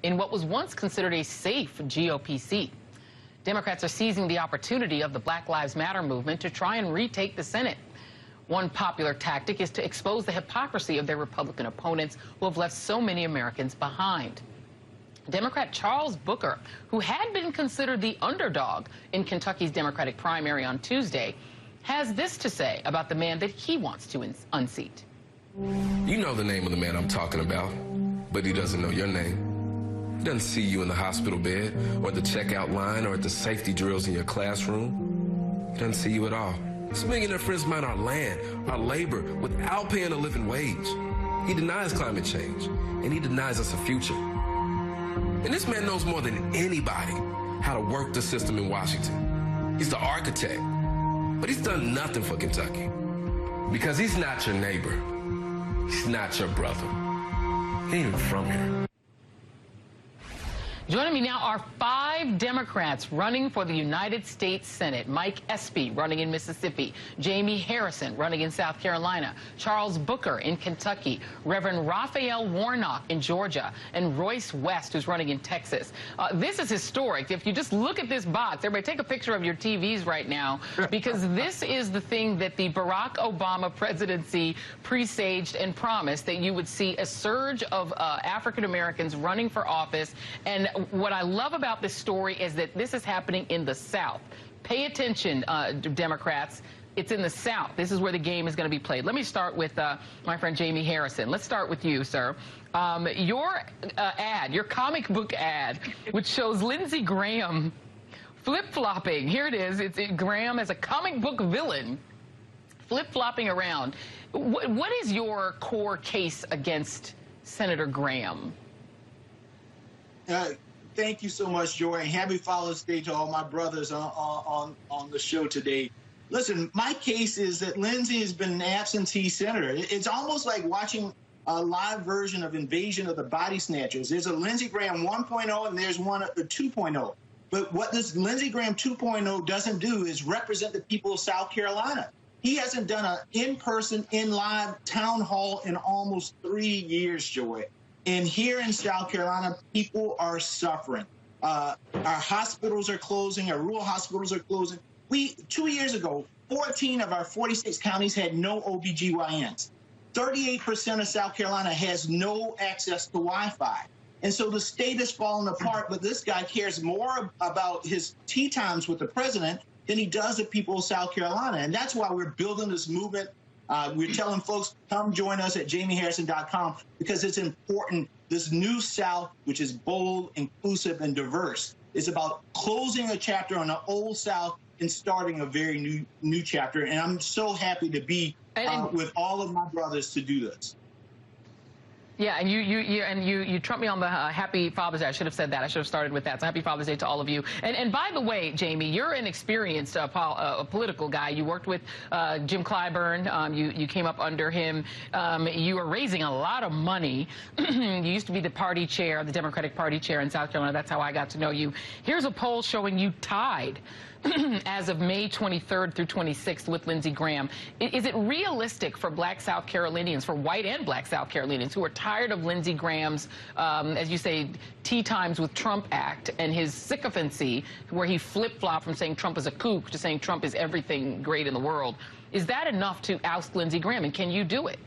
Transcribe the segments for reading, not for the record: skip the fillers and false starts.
in what was once considered a safe GOP seat. Democrats are seizing the opportunity of the Black Lives Matter movement to try and retake the Senate. One popular tactic is to expose the hypocrisy of their Republican opponents who have left so many Americans behind. Democrat Charles Booker, who had been considered the underdog in Kentucky's Democratic primary on Tuesday, has this to say about the man that he wants to unseat. You know the name of the man I'm talking about, but he doesn't know your name. He doesn't see you in the hospital bed or the checkout line or at the safety drills in your classroom. He doesn't see you at all. This millionaire friends mine our land, our labor, without paying a living wage. He denies climate change, and he denies us a future. And this man knows more than anybody how to work the system in Washington. He's the architect, but he's done nothing for Kentucky because he's not your neighbor. He's not your brother. He ain't even from here. Joining me now are 5 Democrats running for the United States Senate. Mike Espy running in Mississippi, Jamie Harrison running in South Carolina, Charles Booker in Kentucky, Reverend Raphael Warnock in Georgia, and Royce West, who's running in Texas. This is historic. If you just look at this box, everybody take a picture of your TVs right now, because this is the thing that the Barack Obama presidency presaged and promised, that you would see a surge of African Americans running for office. And what I love about this story is that this is happening in the South. Pay attention, Democrats. It's in the South. This is where the game is going to be played. Let me start with my friend Jamie Harrison. Let's start with you, sir. Your ad, your comic book ad, which shows Lindsey Graham flip-flopping. Here it is. It's Graham as a comic book villain, flip-flopping around. What is your core case against Senator Graham? Thank you so much, Joy, and happy Father's Day to all my brothers on the show today. Listen, my case is that Lindsey has been an absentee senator. It's almost like watching a live version of Invasion of the Body Snatchers. There's a Lindsey Graham 1.0 and there's one 2.0. But what this Lindsey Graham 2.0 doesn't do is represent the people of South Carolina. He hasn't done an in-person, in-live town hall in almost 3 years, Joy. And here in South Carolina, people are suffering. Our hospitals are closing. Our rural hospitals are closing. 2 years ago, 14 of our 46 counties had no OBGYNs. 38% of South Carolina has no access to Wi-Fi. And so the state is falling apart, but this guy cares more about his tea times with the president than he does the people of South Carolina. And that's why we're building this movement. We're telling folks, come join us at jamieharrison.com, because it's important. This new South, which is bold, inclusive, and diverse, is about closing a chapter on the old South and starting a very new chapter. And I'm so happy to be with all of my brothers to do this. Yeah, and you trumped me on the Happy Father's Day. I should have said that. I should have started with that. So Happy Father's Day to all of you. And by the way, Jamie, you're an experienced political guy. You worked with Jim Clyburn. You came up under him. You are raising a lot of money. You used to be the party chair, the Democratic Party chair in South Carolina. That's how I got to know you. Here's a poll showing you tied as of May 23rd through 26th with Lindsey Graham. Is it realistic for black South Carolinians, for white and black South Carolinians who are tired of Lindsey Graham's, as you say, tea times with Trump act and his sycophancy, where he flip-flopped from saying Trump is a kook to saying Trump is everything great in the world? Is that enough to oust Lindsey Graham, and can you do it?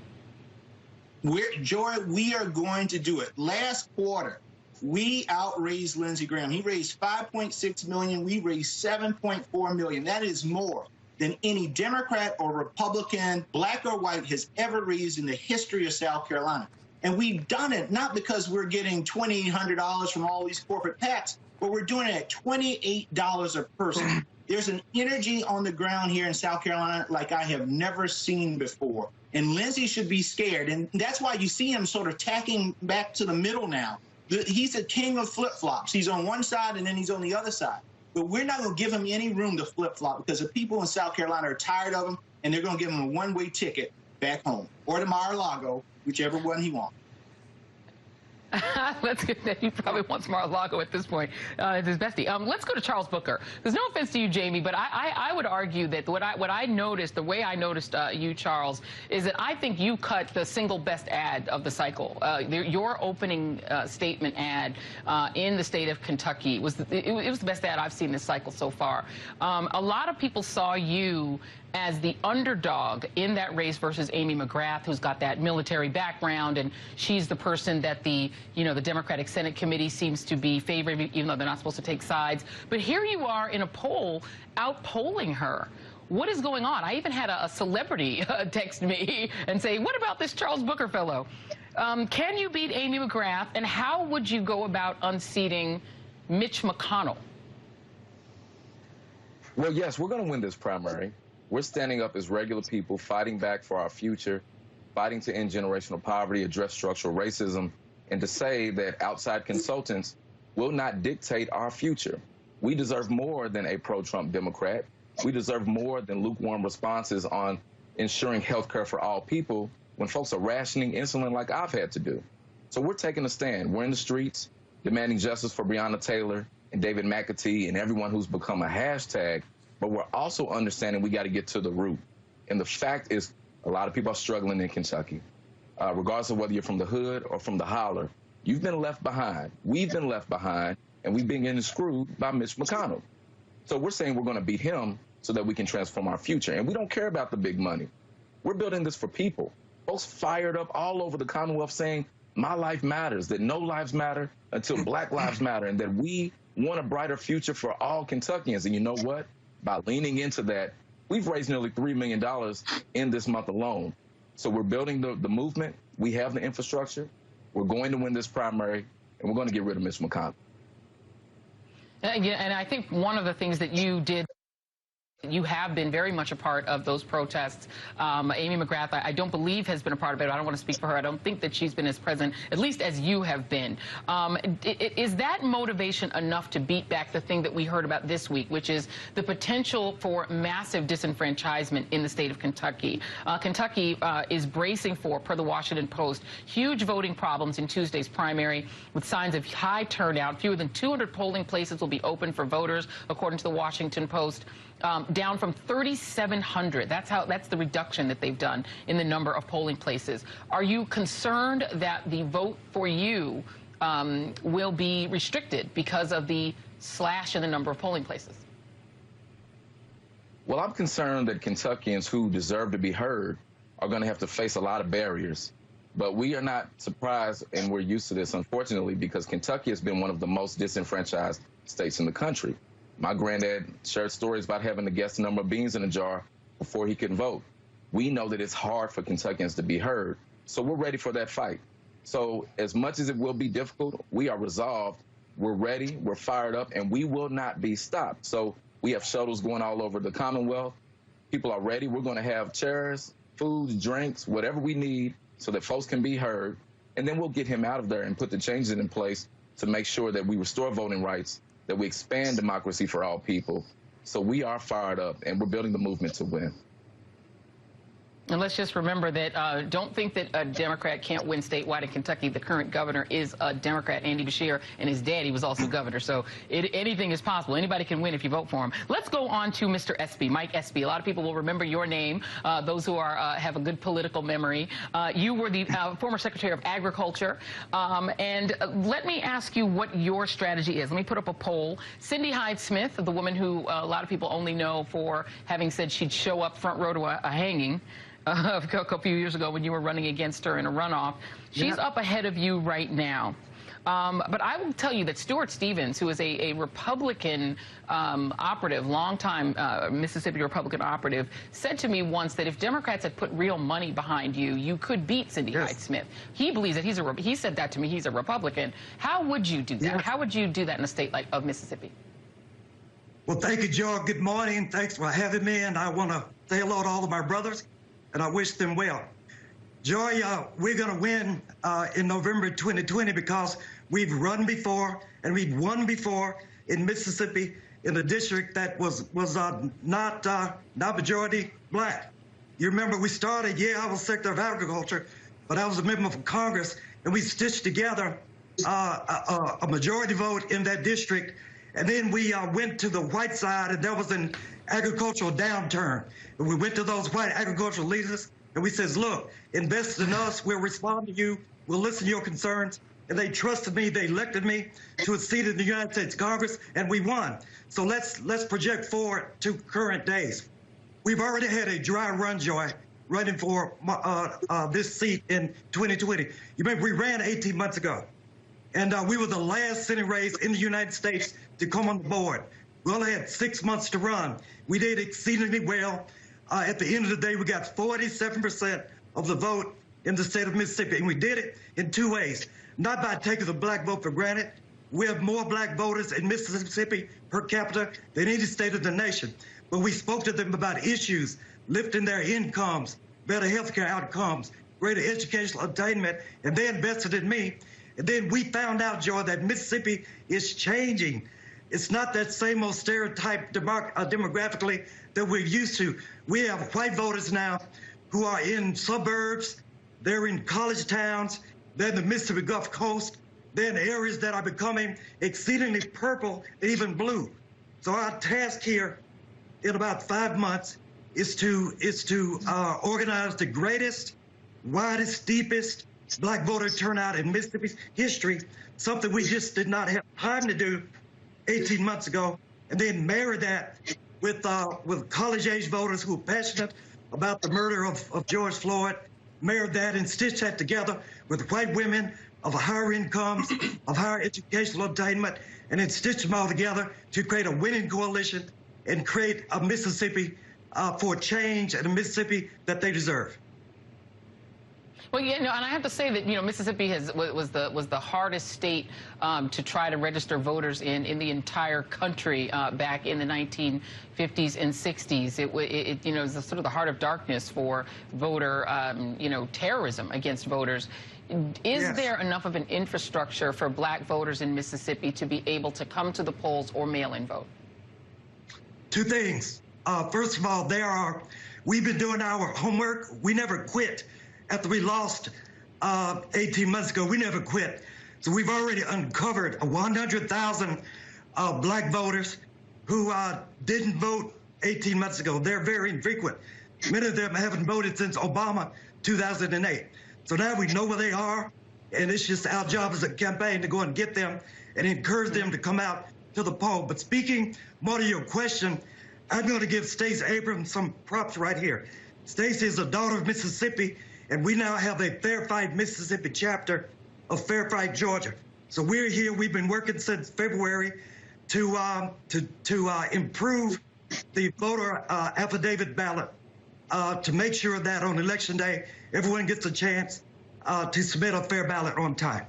Joy, we are going to do it. Last quarter, we outraised Lindsey Graham. He raised $5.6 million. We raised $7.4 million. That is more than any Democrat or Republican, black or white, has ever raised in the history of South Carolina. And we've done it not because we're getting $2,800 from all these corporate PACs, but we're doing it at $28 a person. There's an energy on the ground here in South Carolina like I have never seen before. And Lindsey should be scared. And that's why you see him sort of tacking back to the middle now. He's a king of flip-flops. He's on one side and then he's on the other side. But we're not going to give him any room to flip-flop, because the people in South Carolina are tired of him, and they're going to give him a one-way ticket back home or to Mar-a-Lago, whichever one he wants. Let's get that. He probably wants Mar-a-Lago at this point. It's his bestie. Let's go to Charles Booker. There's no offense to you, Jamie, but I would argue that what I noticed, the way I noticed you, Charles, is that I think you cut the single best ad of the cycle. Your opening statement ad in the state of Kentucky it was the best ad I've seen this cycle so far. A lot of people saw you as the underdog in that race versus Amy McGrath, who's got that military background, and she's the person that the Democratic Senate Committee seems to be favoring, even though they're not supposed to take sides. But here you are in a poll, out-polling her. What is going on? I even had a celebrity text me and say, what about this Charles Booker fellow? Can you beat Amy McGrath, and how would you go about unseating Mitch McConnell? Well, yes, we're going to win this primary. We're standing up as regular people, fighting back for our future, fighting to end generational poverty, address structural racism, and to say that outside consultants will not dictate our future. We deserve more than a pro-Trump Democrat. We deserve more than lukewarm responses on ensuring health care for all people when folks are rationing insulin like I've had to do. So we're taking a stand. We're in the streets demanding justice for Breonna Taylor and David McAtee and everyone who's become a hashtag. But we're also understanding we got to get to the root. And the fact is, a lot of people are struggling in Kentucky. Regardless of whether you're from the hood or from the holler, you've been left behind. We've been left behind, and we've been getting screwed by Mitch McConnell. So we're saying we're going to beat him so that we can transform our future. And we don't care about the big money. We're building this for people. Folks fired up all over the Commonwealth saying, my life matters, that no lives matter until Black lives matter, and that we want a brighter future for all Kentuckians. And you know what? By leaning into that, we've raised nearly $3 million in this month alone. So we're building the movement. We have the infrastructure. We're going to win this primary, and we're going to get rid of Mitch McConnell. And I think one of the things that you did, you have been very much a part of those protests. Amy McGrath, I don't believe, has been a part of it. I don't want to speak for her. I don't think that she's been as present, at least as you have been. Is that motivation enough to beat back the thing that we heard about this week, which is the potential for massive disenfranchisement in the state of Kentucky? Kentucky is bracing for, per the Washington Post, huge voting problems in Tuesday's primary with signs of high turnout. Fewer than 200 polling places will be open for voters, according to the Washington Post. Down from 3,700. That's the reduction that they've done in the number of polling places. Are you concerned that the vote for you will be restricted because of the slash in the number of polling places? Well, I'm concerned that Kentuckians who deserve to be heard are going to have to face a lot of barriers. But we are not surprised, and we're used to this, unfortunately, because Kentucky has been one of the most disenfranchised states in the country. My granddad shared stories about having to guess the number of beans in a jar before he could vote. We know that it's hard for Kentuckians to be heard, so we're ready for that fight. So as much as it will be difficult, we are resolved, we're ready, we're fired up, and we will not be stopped. So we have shuttles going all over the Commonwealth. People are ready. We're going to have chairs, food, drinks, whatever we need so that folks can be heard, and then we'll get him out of there and put the changes in place to make sure that we restore voting rights, that we expand democracy for all people. So we are fired up, and we're building the movement to win. And let's just remember that don't think that a Democrat can't win statewide in Kentucky. The current governor is a Democrat, Andy Beshear, and his daddy was also governor. So anything is possible. Anybody can win if you vote for him. Let's go on to Mr. Espy, Mike Espy. A lot of people will remember your name, those who have a good political memory. You were the former Secretary of Agriculture. And let me ask you what your strategy is. Let me put up a poll. Cindy Hyde-Smith, the woman who a lot of people only know for having said she'd show up front row to a hanging, a few years ago when you were running against her in a runoff. She's up ahead of you right now. But I will tell you that Stuart Stevens, who is a Republican operative, longtime Mississippi Republican operative, said to me once that if Democrats had put real money behind you, you could beat Cindy Hyde-Smith. He believes that he said that to me, he's a Republican. How would you do that? Yes. How would you do that in a state like of Mississippi? Well, thank you, Joe. Good morning. Thanks for having me. And I want to say hello to all of my brothers, and I wish them well. Joy, we're going to win in November 2020 because we've run before and we've won before in Mississippi in a district that was not majority black. You remember we started, I was Secretary of Agriculture, but I was a member of Congress, and we stitched together a majority vote in that district. And then we went to the white side, and there was an agricultural downturn. And we went to those white agricultural leaders, and we says, look, invest in us. We'll respond to you. We'll listen to your concerns. And they trusted me. They elected me to a seat in the United States Congress, and we won. So let's project forward to current days. We've already had a dry run, Joy, running for this seat in 2020. You remember we ran 18 months ago, and we were the last Senate race in the United States to come on the board. We only had 6 months to run. We did exceedingly well. At the end of the day, we got 47% of the vote in the state of Mississippi, and we did it in two ways. Not by taking the black vote for granted. We have more black voters in Mississippi per capita than any state of the nation. But we spoke to them about issues, lifting their incomes, better healthcare outcomes, greater educational attainment, and they invested in me. And then we found out, Joy, that Mississippi is changing. It's not that same old stereotype demographically that we're used to. We have white voters now who are in suburbs, they're in college towns, they're in the Mississippi Gulf Coast, they're in areas that are becoming exceedingly purple, even blue. So our task here in about 5 months is to organize the greatest, widest, deepest black voter turnout in Mississippi's history, something we just did not have time to do 18 months ago, and then marry that with college-age voters who are passionate about the murder of George Floyd, marry that and stitch that together with white women of higher incomes, of higher educational attainment, and then stitch them all together to create a winning coalition and create a Mississippi for change, and a Mississippi that they deserve. Well, yeah, no, and I have to say that, you know, Mississippi was the hardest state to try to register voters in the entire country back in the 1950s and 60s. It you know, is sort of the heart of darkness for voter, you know, terrorism against voters. Is there enough of an infrastructure for black voters in Mississippi to be able to come to the polls or mail-in vote? Two things. First of all, we've been doing our homework. We never quit. After we lost 18 months ago, we never quit. So we've already uncovered 100,000 black voters who didn't vote 18 months ago. They're very infrequent. Many of them haven't voted since Obama 2008. So now we know where they are, and it's just our job as a campaign to go and get them and encourage them to come out to the poll. But speaking more to your question, I'm going to give Stacey Abrams some props right here. Stacey is a daughter of Mississippi, and we now have a Fair Fight Mississippi chapter of Fair Fight Georgia. So we're here. We've been working since February to improve the voter affidavit ballot to make sure that on Election Day, everyone gets a chance to submit a fair ballot on time.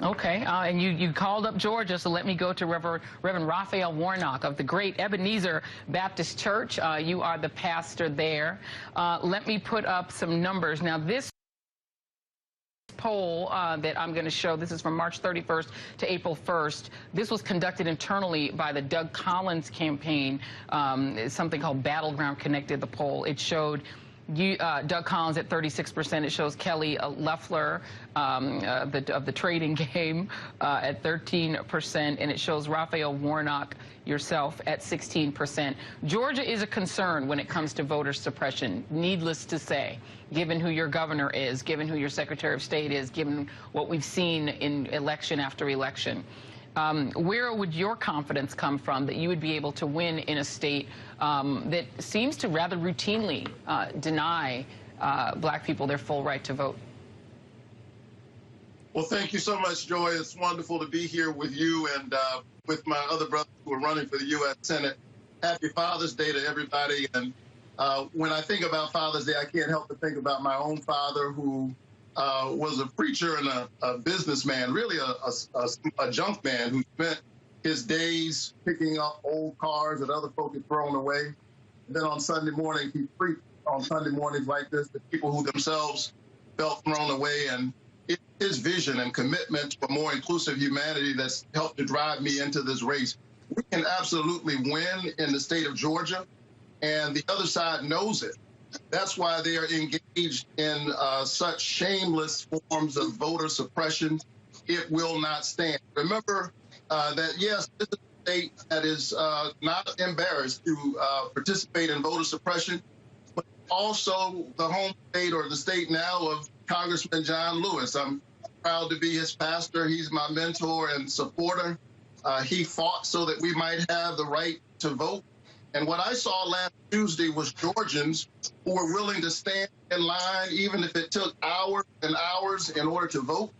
Okay, and you called up Georgia, so let me go to Reverend Raphael Warnock of the Great Ebenezer Baptist Church. You are the pastor there. Let me put up some numbers. Now, this poll that I'm going to show, this is from March 31st to April 1st. This was conducted internally by the Doug Collins campaign, something called Battleground Connected the poll. It showed Doug Collins at 36%. It shows Kelly Loeffler of the trading game at 13%, and it shows Raphael Warnock, yourself, at 16%. Georgia is a concern when it comes to voter suppression, needless to say, given who your governor is, given who your Secretary of State is, given what we've seen in election after election. Where would your confidence come from that you would be able to win in a state that seems to rather routinely deny black people their full right to vote? Well, thank you so much, Joy. It's wonderful to be here with you and with my other brothers who are running for the U.S. Senate. Happy Father's Day to everybody. And when I think about Father's Day, I can't help but think about my own father, who was a preacher and a businessman, really a junk man who spent his days picking up old cars that other folk had thrown away. And then on Sunday morning, he preached on Sunday mornings like this to people who themselves felt thrown away. And it's his vision and commitment to a more inclusive humanity that's helped to drive me into this race. We can absolutely win in the state of Georgia, and the other side knows it. That's why they are engaged in such shameless forms of voter suppression it will not stand. Remember that, yes, this is a state that is not embarrassed to participate in voter suppression, but also the home state or the state now of Congressman John Lewis. I'm proud to be his pastor. He's my mentor and supporter. He fought so that we might have the right to vote. And what I saw last Tuesday was Georgians who were willing to stand in line, even if it took hours and hours in order to vote.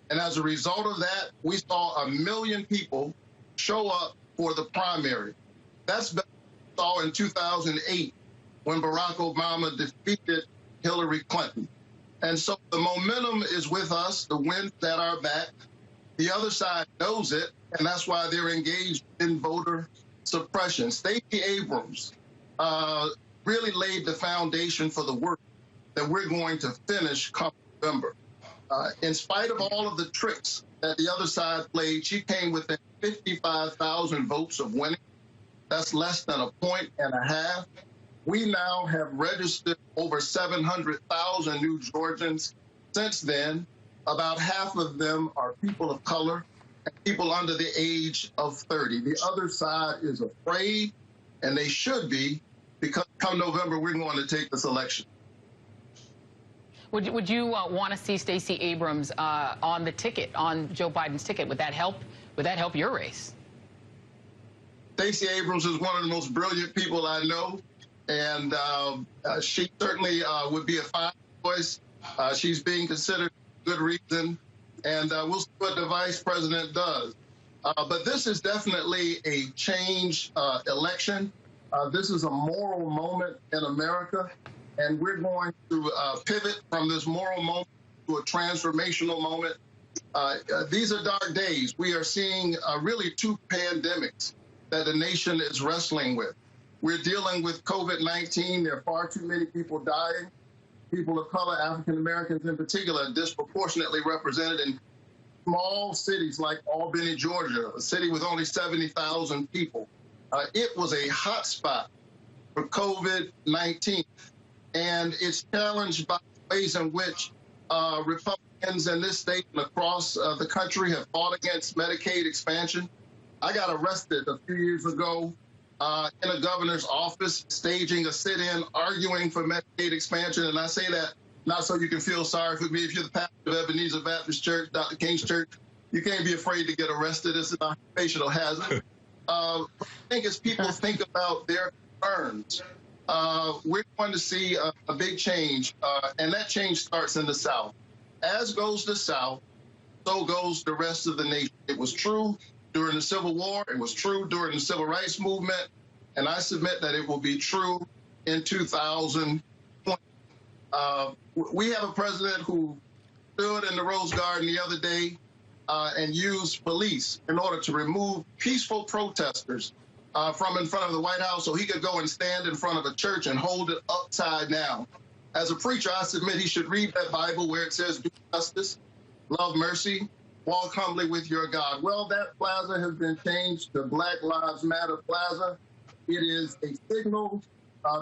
And as a result of that, we saw 1 million people show up for the primary. That's what we saw in 2008 when Barack Obama defeated Hillary Clinton. And so the momentum is with us, the winds at our back. The other side knows it, and that's why they're engaged in voter suppression. Stacey Abrams really laid the foundation for the work that we're going to finish come November. In spite of all of the tricks that the other side played, she came within 55,000 votes of winning. That's less than 1.5 points. We now have registered over 700,000 new Georgians since then. About half of them are people of color and people under the age of 30. The other side is afraid, and they should be, because come November, we're going to take this election. Would you want to see Stacey Abrams on the ticket, on Joe Biden's ticket? Would that help? Would that help your race? Stacey Abrams is one of the most brilliant people I know, and she certainly would be a fine choice. She's being considered for good reason, and we'll see what the vice president does. But this is definitely a change election. This is a moral moment in America, and we're going to pivot from this moral moment to a transformational moment. These are dark days. We are seeing really 2 pandemics that the nation is wrestling with. We're dealing with COVID-19. There are far too many people dying. People of color, African Americans in particular, disproportionately represented in small cities like Albany, Georgia, a city with only 70,000 people. It was a hot spot for COVID-19, and it's challenged by ways in which Republicans in this state and across the country have fought against Medicaid expansion. I got arrested a few years ago in a governor's office, staging a sit-in, arguing for Medicaid expansion. And I say that not so you can feel sorry for me. If you're the pastor of Ebenezer Baptist Church, Dr. King's Church, you can't be afraid to get arrested. It's an occupational hazard. I think as people think about their concerns, we're going to see a big change, and that change starts in the South. As goes the South, so goes the rest of the nation. It was true during the Civil War. It was true during the Civil Rights Movement. And I submit that it will be true in 2020. We have a president who stood in the Rose Garden the other day and used police in order to remove peaceful protesters from in front of the White House so he could go and stand in front of a church and hold it upside down. As a preacher, I submit he should read that Bible where it says, do justice, love mercy, walk humbly with your God. Well, that plaza has been changed to Black Lives Matter Plaza. It is a signal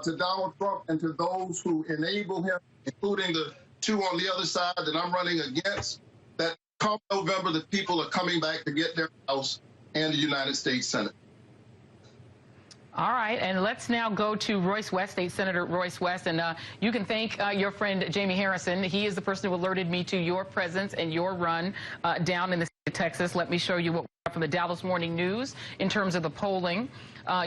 to Donald Trump and to those who enable him, including the 2 on the other side that I'm running against, that come November, the people are coming back to get their House and the United States Senate. All right, and let's now go to Royce West, State Senator Royce West, and you can thank your friend Jamie Harrison. He is the person who alerted me to your presence and your run down in the state of Texas. Let me show you what we have from the Dallas Morning News in terms of the polling.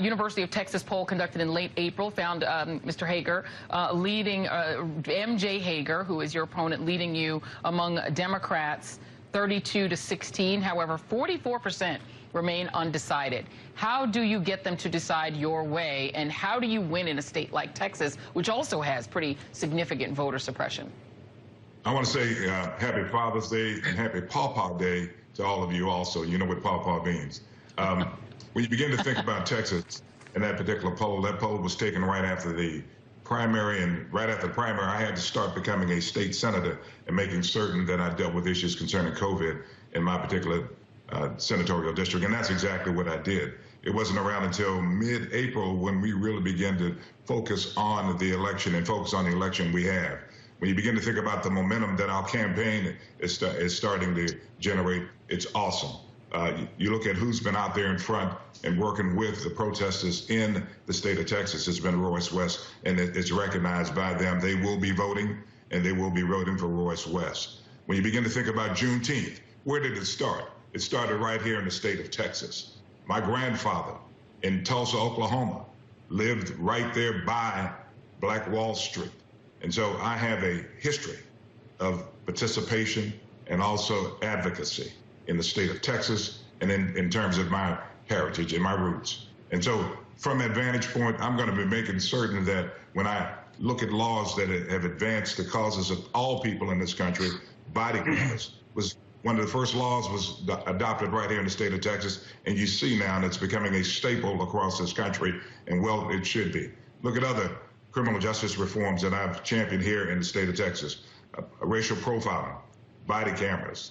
University of Texas poll conducted in late April found Mr. Hager leading, MJ Hager, who is your opponent, leading you among Democrats 32-16. However, 44% remain undecided. How do you get them to decide your way, and how do you win in a state like Texas, which also has pretty significant voter suppression? I want to say happy Father's Day and happy Pawpaw Day to all of you also. You know what pawpaw means. When you begin to think about Texas and that particular poll, that poll was taken right after the primary, and right after the primary, I had to start becoming a state senator and making certain that I dealt with issues concerning COVID in my particular senatorial district, and that's exactly what I did. It wasn't around until mid-April when we really began to focus on the election and focus on the election we have. when you begin to think about the momentum that our campaign is starting to generate, it's awesome. You look at who's been out there in front and working with the protesters in the state of Texas. It's been Royce West, and it's recognized by them. They will be voting, and they will be voting for Royce West. When you begin to think about Juneteenth, where did it start? It started right here in the state of Texas. My grandfather in Tulsa, Oklahoma, lived right there by Black Wall Street. And so I have a history of participation and also advocacy in the state of Texas and in terms of my heritage and my roots. And so from that vantage point, I'm going to be making certain that when I look at laws that have advanced the causes of all people in this country, body cameras was one of the first laws was adopted right here in the state of Texas, and you see now that it's becoming a staple across this country, and well, it should be. Look at other criminal justice reforms that I've championed here in the state of Texas. Racial profiling, body cameras,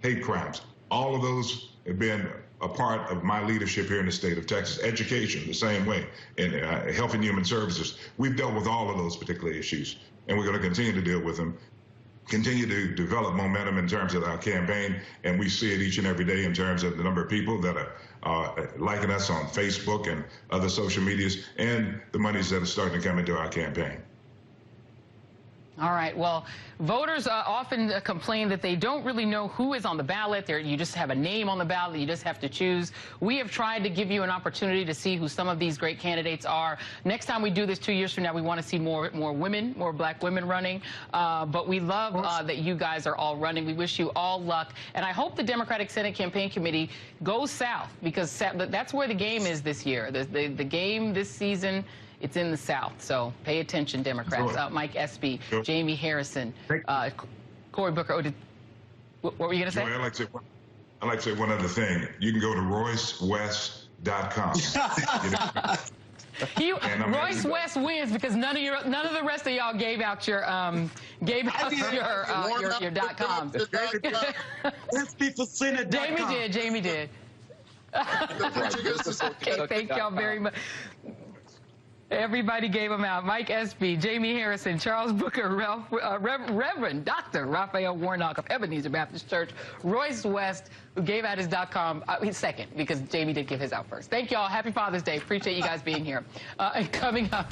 hate crimes, all of those have been a part of my leadership here in the state of Texas. Education, the same way, and health and human services. We've dealt with all of those particular issues, and we're going to continue to deal with them. Continue to develop momentum in terms of our campaign, and we see it each and every day in terms of the number of people that are liking us on Facebook and other social medias, and the monies that are starting to come into our campaign. All right. Well, voters often complain that they don't really know who is on the ballot. You just have a name on the ballot. You just have to choose. We have tried to give you an opportunity to see who some of these great candidates are. Next time we do this 2 years from now, we want to see more women, more black women running. But we love that you guys are all running. We wish you all luck. And I hope the Democratic Senate Campaign Committee goes south, because that's where the game is this year. The game this season, it's in the South, so pay attention, Democrats. Sure. Mike Espy, Sure. Jamie Harrison, Cory Booker. What were you going to say? Joy, I'd like to say one other thing. You can go to RoyceWest.com. Royce West wins because none of the rest of y'all gave out your .coms. Espy4Senate.com. Jamie did. Okay, thank y'all very much. Everybody gave them out. Mike Espy, Jamie Harrison, Charles Booker, Reverend Dr. Raphael Warnock of Ebenezer Baptist Church, Royce West, who gave out his .com. He's second because Jamie did give his out first. Thank y'all. Happy Father's Day. Appreciate you guys being here. And coming up,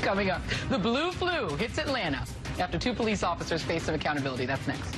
the blue flu hits Atlanta after 2 police officers face some accountability. That's next.